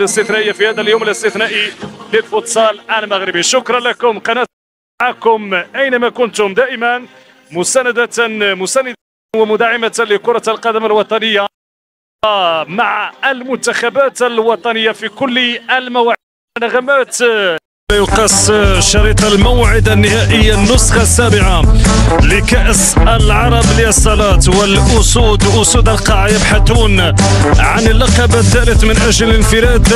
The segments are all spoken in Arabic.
الاستثنائية في هذا اليوم الاستثنائي للفوتسال المغربي. شكرا لكم. قناة معكم أينما كنتم دائما مساندة ومدعمة لكرة القدم الوطنية مع المنتخبات الوطنية في كل المواعيد. نغمات يقاس شريط الموعد النهائي النسخة السابعة لكأس العرب للصالات، والأسود أسود القاع يبحثون عن اللقب الثالث من أجل الانفراد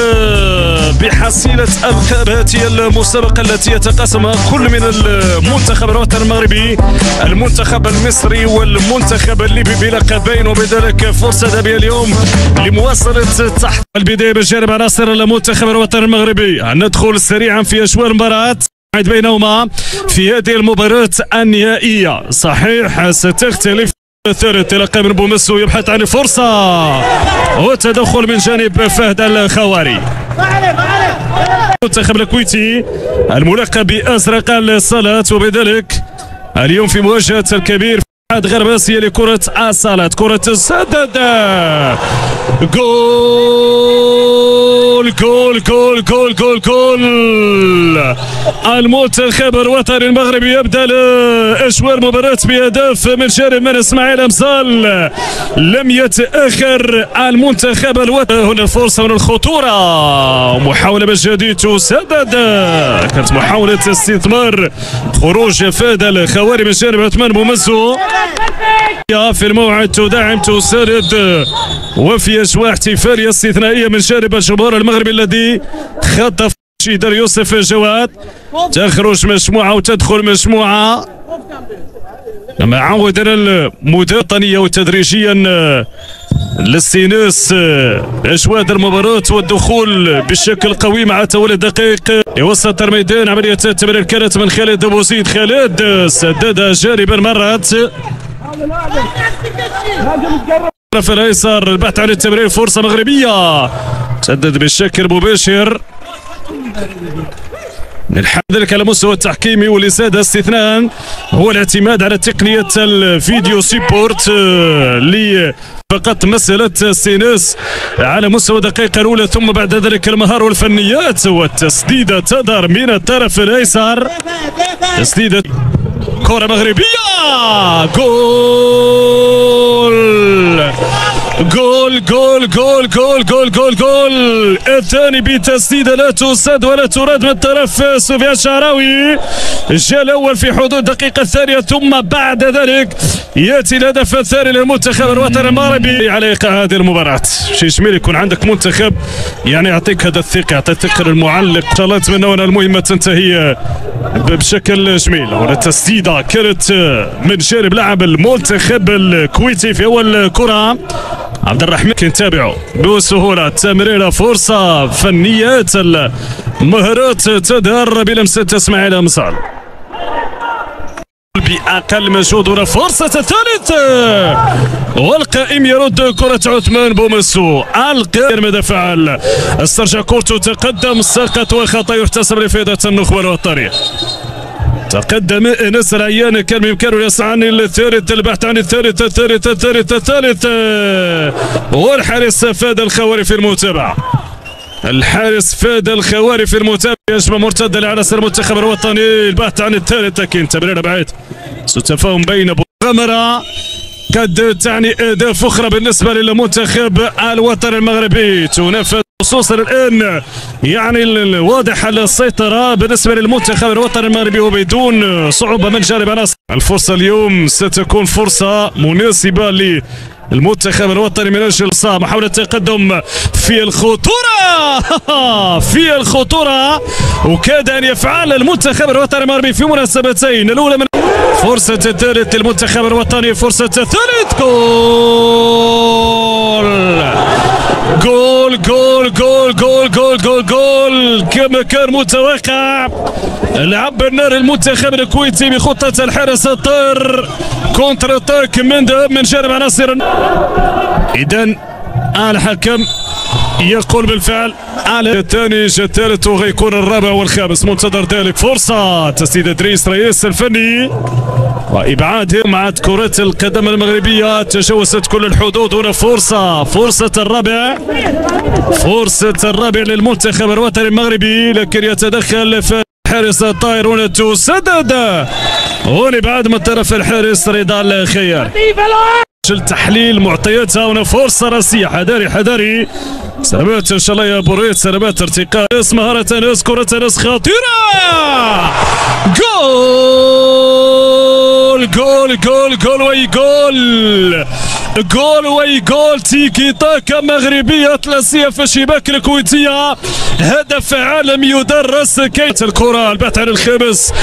بحصيلة ألقاب. هذه المسابقة التي يتقاسمها كل من المنتخب الوطني المغربي، المنتخب المصري والمنتخب الليبي بلقبين، وبذلك فرصة ذهبية اليوم لمواصلة تحت البداية بجانب عناصر المنتخب الوطني المغربي. ندخل سريعا في أجواء المباراة بينهما في هذه المباراة النهائية. صحيح ستختلف الثالث تلقى من بومسو يبحث عن فرصة وتدخل من جانب فهد الخواري. المنتخب الكويتي الملقب بأزرق الصالات، وبذلك اليوم في مواجهة الكبير فهد غرباسية لكرة الصالات. كرة السدد، جول جول جول جول جول جول. المنتخب الوطني المغربي يبدا اجواء المباراة بهدف من جانب من اسماعيل امزال. لم يتاخر المنتخب الوطني. هنا فرصه من الخطوره، محاوله من جديد تسدد، كانت محاوله استثمار خروج فهد الخواري من جانب عثمان بومزو في الموعد، تدعم تساند، وفي اجواء احتفاليه استثنائيه من جانب الجمهور المغربي الذي خطف شيدر يوسف جواد. تخرج مجموعه وتدخل مجموعه كما عودنا المديريه وتدريجيا للسيناس اجواء المباراه والدخول بشكل قوي مع تولي الدقيق لوسط الميدان. عمليه التمرير كانت من خالد بوزيد، خالد سددها جانبا مرات الطرف الايسر. البحث عن التمرير، فرصه مغربيه سدد بشكل مباشر. ذلك على مستوى التحكيمي واللي زاد استثناء هو الاعتماد على تقنيه الفيديو سيبورت اللي فقط مساله السيناس على مستوى الدقيقه الاولى، ثم بعد ذلك المهاره والفنيات. والتسديده تظهر من الطرف الايسر، تسديده كره مغربيه، جول جول جول جول جول جول جول جول. الثاني بتسديده لا تسد ولا تراد من طرف سفيان الشعراوي. جاء الاول في حدود الدقيقه الثانيه، ثم بعد ذلك ياتي الهدف الثاني للمنتخب الوطني المغربي على ايقاع هذه المباراه. شيء جميل يكون عندك منتخب يعني يعطيك هذا الثقه، يعطي الثقه للمعلق. ان شاء الله نتمنى ان المهمه تنتهي بشكل جميل. والتسديده كانت من جانب لاعب المنتخب الكويتي في اول كره عبد الرحمن، كنتابعه بسهوله تمريره، فرصه، فنيات، المهارات تظهر بلمسه اسماعيل امزال بأقل مجهود. هنا فرصة الثالث والقائم يرد كرة عثمان بومسو. القائم ماذا فعل؟ استرجع كورته، تقدم، سقط وخطأ يحتسب لفائدة النخبة الوطنية. تقدم انس العيان، كان بامكانه يسعى عن الثالث، البحث عن الثالث الثالث الثالث الثالث، والحارس فهد الخواري في المتابعة. الحارس فهد الخواري في المتابعة، هجمة مرتدة لعناصر المنتخب الوطني، البحث عن الثالث، لكن تمرير بعيد. سوء تفاهم بين غمرة قد تعني اهداف اخرى بالنسبة للمنتخب الوطني المغربي. تنافس خصوصا الان يعني الواضح السيطرة بالنسبة للمنتخب الوطني المغربي وبدون صعوبة من جانب عناصر. الفرصة اليوم ستكون فرصة مناسبة للمنتخب الوطني من اجل محاولة التقدم في الخطورة في الخطورة، وكاد ان يفعل المنتخب الوطني المغربي في مناسبتين. الاولى من فرصة الثالث للمنتخب الوطني، فرصة الثالث، جول جول جول جول جول جول جول كما كان متوقع. لعب النار المنتخب الكويتي بخطة الحارس الطائر، كونتر اتاك من جانب عناصر. اذا الحكم يقول بالفعل على الثاني جا الثالث وغيكون الرابع والخامس. منتظر ذلك فرصة تسديد إدريس رئيس الفني وإبعاده مع كرة القدم المغربية تجاوزت كل الحدود. هنا فرصة الرابع للمنتخب الوطني المغربي، لكن يتدخل في حارس الطائر. هنا تسدد هنا بعد من طرف الحارس رضا الخيار. تحليل معطياتها. هنا فرصة راسية. حذاري سلامات ان شاء الله يا بوريت، سلامات ارتقاء مهارة انس، كرة انس خطيرة. جول تيكي تاكا مغربية ثلاثية في الشباك الكويتية. هدف عالمي يدرس كيت الكرة البحث عن الخامس.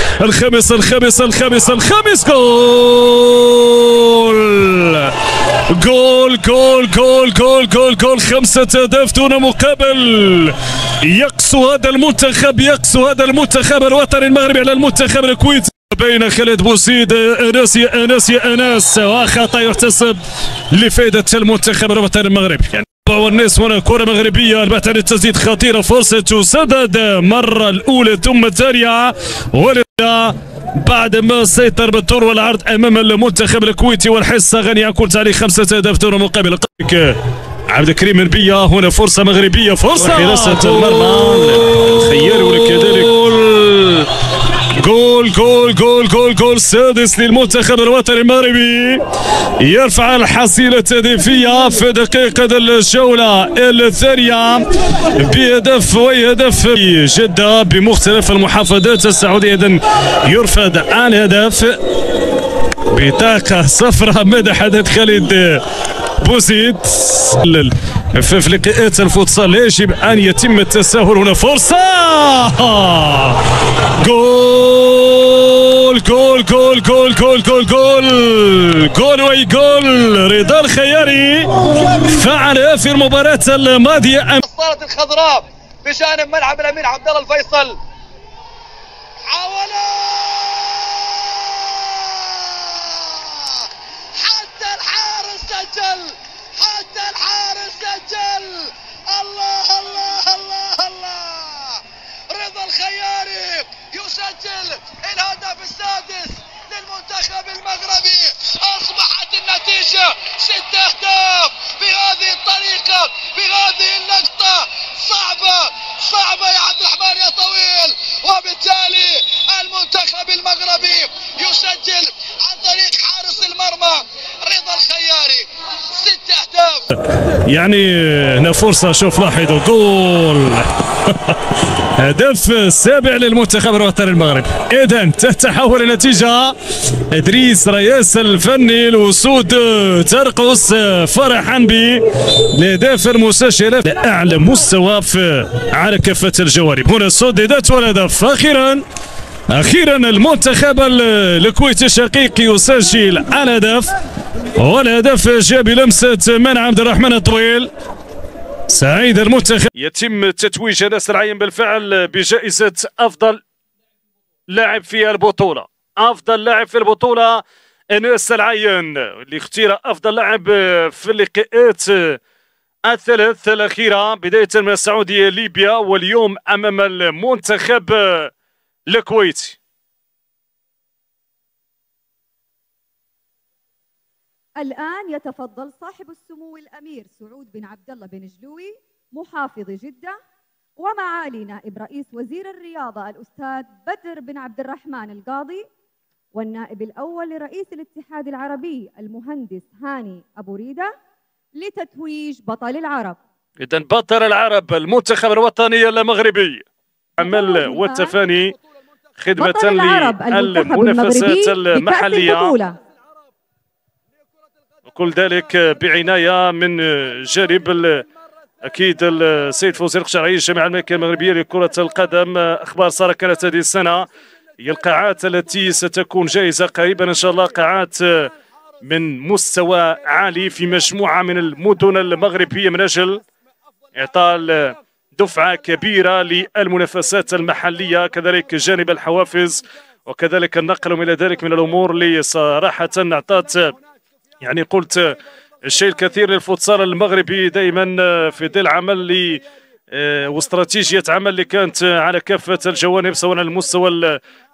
جول 5 أهداف دون مقابل. يقسو هذا المنتخب الوطني المغربي على المنتخب الكويتي. بين خالد بوسيد انس وخطا يحتسب لفائده المنتخب الوطني المغربي. يعني والناس هنا كره مغربيه البحث عن التسديد خطيره، فرصه تسدد مره الاولى ثم الثانيه، ولذا بعد ما سيطر بالطول والعرض امام المنتخب الكويتي والحصه غنيه عن كل تعليق 5 أهداف دون مقابل. عبد الكريم منبيه هنا فرصه مغربيه، فرصه حراسه المرمى الخياري وكذلك جول سادس للمنتخب الوطني المغربي. يرفع الحصيلة التهديفية في دقيقة الجولة الثانية بهدف جدة بمختلف المحافظات السعودية. إذن يرفض الهدف بطاقة صفراء. ماذا حدث خالد بوزيد في لقاءات الفوتسال؟ يجب ان يتم التساهل. هنا فرصه جول رضا الخياري فعل في المباراة الماضية. الصالة الخضراء بجانب ملعب الامير عبد الله الفيصل. حتى الحارس سجل. الله رضا الخياري يسجل الهدف السادس للمنتخب المغربي. اصبحت النتيجة 6 أهداف بهذه الطريقة بهذه اللقطة. صعبة يا عبد الرحمن يا طويل، وبالتالي المنتخب المغربي يسجل عن طريق حارس المرمى رضا الخياري 6 أهداف. يعني هنا فرصة، شوف لاحظوا جول هدف السابع للمنتخب الوطني المغربي. إذا تتحول النتيجة إدريس رئيس الفني الأسود ترقص فرحا بالأهداف المسجلة لأعلى مستوى على كافة الجوانب. هنا سددت والهدف أخيرا المنتخب الكويتي الشقيق يسجل الهدف، والهدف جاء بلمسة من عبد الرحمن الطويل. سعيد المنتخب. يتم تتويج انس العين بالفعل بجائزة أفضل لاعب في البطولة. انس العين اللي اختير أفضل لاعب في اللقاءات الثلاث الأخيرة، بداية من السعودية ليبيا واليوم أمام المنتخب الكويتي. الآن يتفضل صاحب السمو الأمير سعود بن عبد الله بن جلوي محافظ جدة ومعالي نائب رئيس وزير الرياضة الأستاذ بدر بن عبد الرحمن القاضي، والنائب الأول لرئيس الاتحاد العربي المهندس هاني أبو ريدة لتتويج بطل العرب. إذن بطل العرب المنتخب الوطني المغربي عمل والتفاني خدمة للمنافسات المحلية، وكل ذلك بعناية من جانب أكيد السيد فوزي القشعري الجامعة الملكية المغربية لكرة القدم. أخبار صار كانت هذه السنة هي القاعات التي ستكون جاهزة قريبا إن شاء الله، قاعات من مستوى عالي في مجموعة من المدن المغربية من أجل إعطاء دفعة كبيرة للمنافسات المحلية، كذلك جانب الحوافز وكذلك النقل وما إلى ذلك من الأمور اللي صراحة أعطت يعني قلت الشيء الكثير للفوتسال المغربي دائما في ظل عمل واستراتيجية عمل اللي كانت على كافة الجوانب سواء على المستوى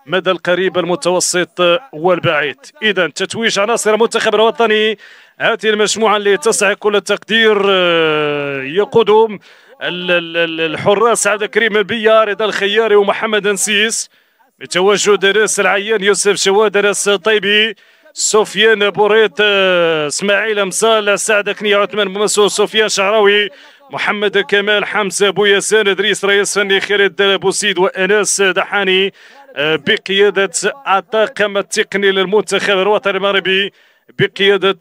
المدى القريب المتوسط والبعيد. إذا تتويج عناصر المنتخب الوطني، هذه المجموعة اللي تسعى كل التقدير يقودهم الحراس عبد الكريم البيا، رضا الخياري ومحمد نسيس، بتواجد راس العيان يوسف جواد، راس طيبي، سفيان بوريت، اسماعيل امسال، سعد كنية، عثمان بومسو، سفيان شعراوي، محمد كمال، حمزه بوياسان، ادريس رئيس فني، خالد بوسيد واناس دحاني، بقياده الطاقم التقني للمنتخب الوطني المغربي بقياده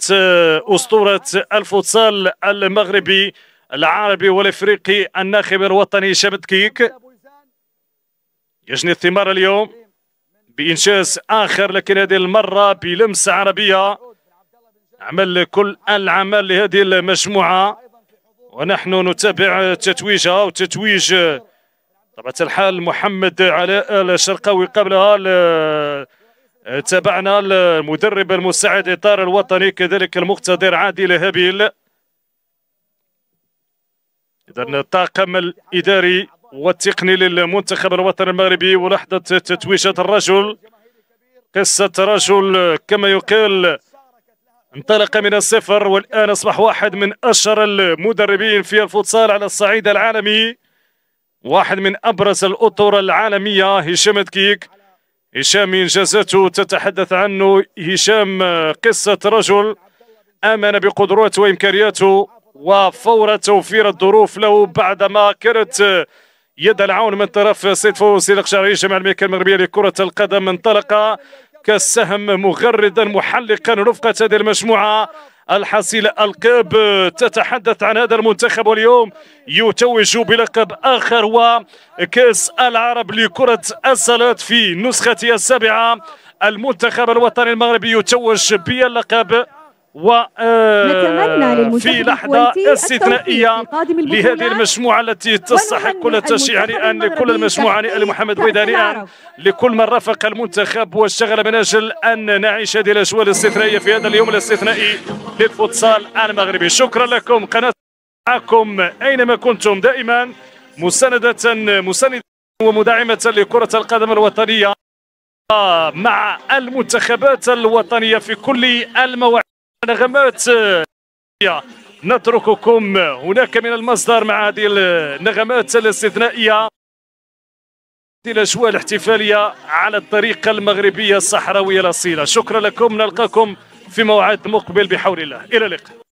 اسطوره الفوتسال المغربي العربي والافريقي الناخب الوطني هشام دكيك. يجني الثمار اليوم بإنجاز آخر، لكن هذه المرة بلمسة عربية، عمل كل العمل لهذه المجموعة ونحن نتابع تتويجها وتتويج طبعا الحال محمد علاء الشرقاوي. قبلها تابعنا المدرب المساعد إطار الوطني كذلك المقتدر عادل هابيل. إذا الطاقم الإداري والتقني للمنتخب الوطني المغربي، ولحظة تتويجة الرجل، قصة رجل كما يقال انطلق من الصفر والآن أصبح واحد من أشهر المدربين في الفوتسال على الصعيد العالمي، واحد من أبرز الأطر العالمية هشام دكيك. هشام إنجازاته تتحدث عنه، هشام قصة رجل آمن بقدراته وإمكانياته، وفور توفير الظروف له بعدما كانت يد العون من طرف سيد فوزي القشعري جميع المملكة المغربية لكرة القدم، انطلق كالسهم مغردا محلقا رفقة هذه المجموعة الحصيلة. ألقاب تتحدث عن هذا المنتخب، واليوم يتوج بلقب آخر وكأس العرب لكرة السلات في نسختها السابعة. المنتخب الوطني المغربي يتوج باللقب في لحظة استثنائية لهذه المجموعة التي تستحق كل التشجيع. الآن لكل المجموعة، لمحمد ويداني، لكل من رافق المنتخب واشتغل من أجل أن نعيش هذه الأجواء الاستثنائية في هذا اليوم الاستثنائي للفوتسال المغربي. شكرا لكم، قناة معكم أينما كنتم دائما مساندة ومداعمة لكرة القدم الوطنية مع المنتخبات الوطنية في كل المواعيد. نغمات نترككم هناك من المصدر مع هذه النغمات الاستثنائية، الأجواء الاحتفالية على الطريقة المغربية الصحراوية الأصيلة. شكرا لكم، نلقاكم في موعد مقبل بحول الله، إلى اللقاء.